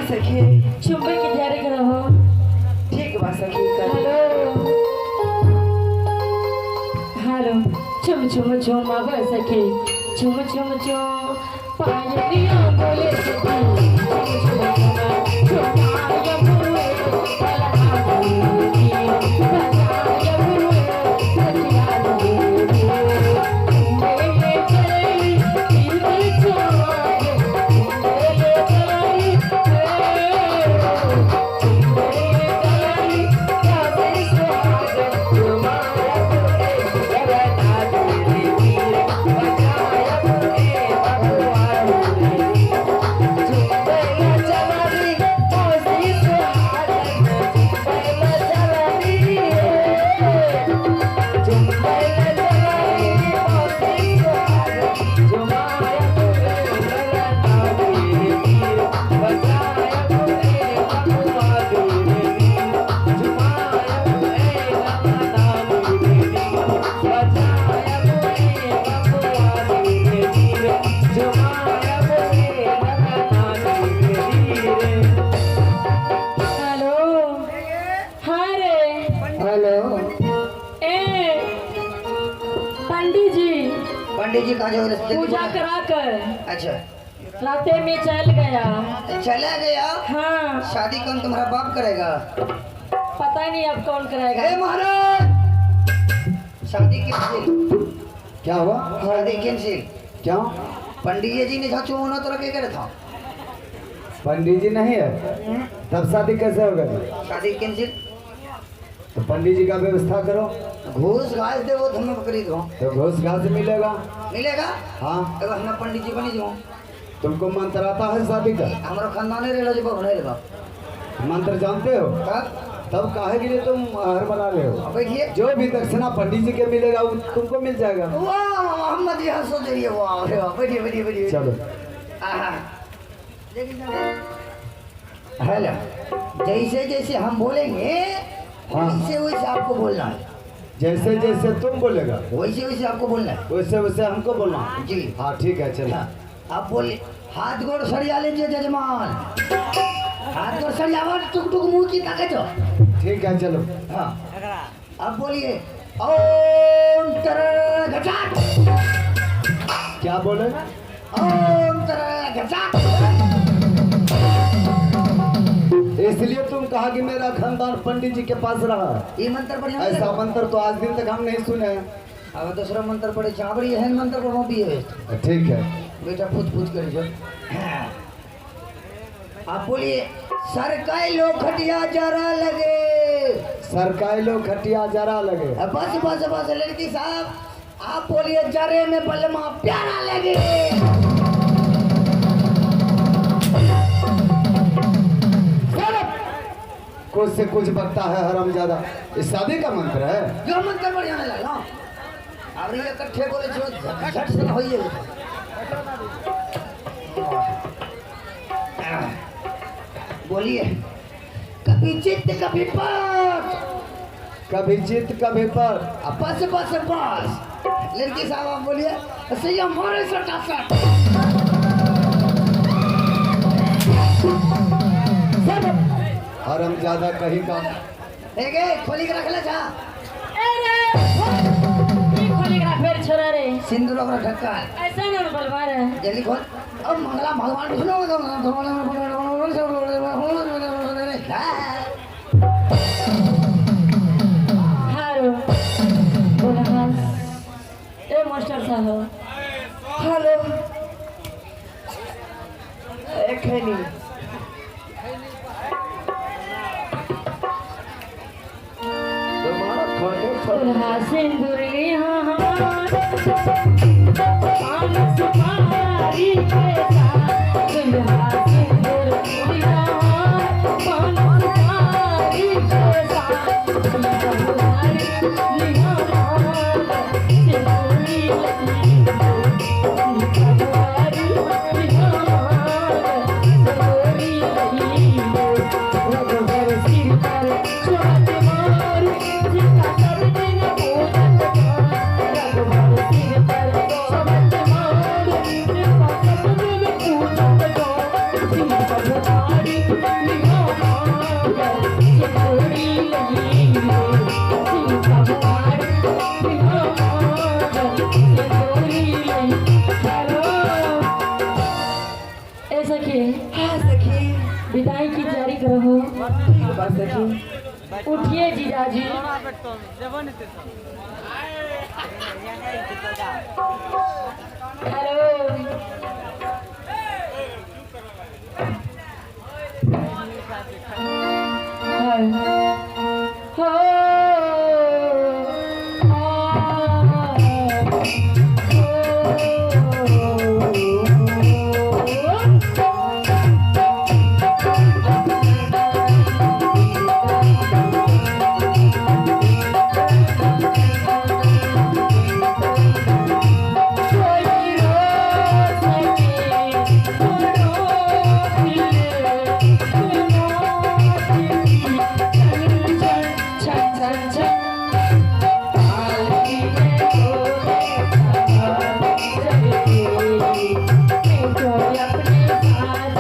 सखी चुम्बे की तैयारी करो हो। ठीक बा सखी कर हेलो हेलो चुम चुम चुम अब सखी चुम चुम चुम पायलिया बोले सखी चुम चुम चुम पाया बुए पलका बुए बजाया बुए सखिया बुए मेले चली दिल चोर मेले चली पंडित जी कहाँ जो पूजा करा कर अच्छा राते में चल गया। चला गया। हाँ शादी कौन तुम्हारा बाप करेगा? पता नहीं अब कौन करेगा। हे महाराज शादी कैंसिल। क्या हुआ? शादी कैंसिल क्यों? पंडित जी ने झाचू होना तो रखे करे था। पंडित जी नहीं है तब शादी कैसे हो गई? शादी कैंसिल तो पंडित जी का व्यवस्था करो। घूस घास दे वो धम्म बकरी दो तो घूस घास मिलेगा। मिलेगा। हाँ अब हमें पंडित जी बनी जाओ। तुमको मंत्र आता है शादी का? हमारा खानदान ही रह जो नहीं लगा मंत्र जानते हो? तब काहे के लिए तुम हर बना रहे हो? बैठिए। जो भी दक्षिणा पंडित जी के मिलेगा वो तुमको मिल जाएगा। वाह मोहम्मद जी हंस रही है। वाह बैठिए बैठिए बैठिए। चलो हेलो जैसे जैसे हम बोलेंगे हाँ। वैसे वैसे आपको बोलना है। जैसे जैसे तुम बोलेगा वैसे वैसे आपको बोलना है। वैसे वैसे हमको बोलना है। जी हाँ ठीक है चलो। आप बोलिए हाथ गोड़ सरिया लीजिए जजमान। हाथ गोड़ सरिया टुक टुक मुंह की ताकत हो। ठीक है चलो। हाँ आप बोलिए ओम तरर घटाक। क्या बोले? ओम तरर घटाक। इसलिए तुम कहा कि मेरा खानदान पंडित जी के पास रहा। ये मंत्र बढ़िया ऐसा मंत्र तो आज दिन तक हम नहीं सुने हैं। अब दूसरा मंत्र पढ़े चावड़ी है मंत्र पढ़ो भी है। ठीक है बेटा पूछ पूछ कर जो आप बोलिए सरकाई लो खटिया जरा लगे। सरकाई लो खटिया जरा लगे। बस बस बस लड़की साहब आप बोलिए जरे में बलमा प्यारा लगे। कुछ से कुछ बकता है हरामजादा। इस शादी का मंत्र है। जो मंत्र बढ़िया नहीं लगा अब ये इकट्ठे बोले जो झट से होइए। बोलिए कभी चित्त कभी पास कभी चित कभी पर। बस बस बस लड़की साहब आप बोलिए सही हमारे सटा सट। हरामजादा कहीं का। एक खोली के रख ले जा। खोली का फिर छोरा रे सिंदूर और ढक्का ऐसा ना बलवा रे जल्दी खोल। अब मंगला भगवान सुनो हारो बोला हाल ए मास्टर साहब हेलो एक है नहीं दुल्हा सिंदूरी हाँ सुपारी के साथ दुल्हा सिंदूर सुपारी के साथ दुल्हारी सिंदूरी हाँ सखी। विदाई की तैयारी करो। ठीक बा सखी। उठिए जीजाजी। हेलो। हो अपने साथ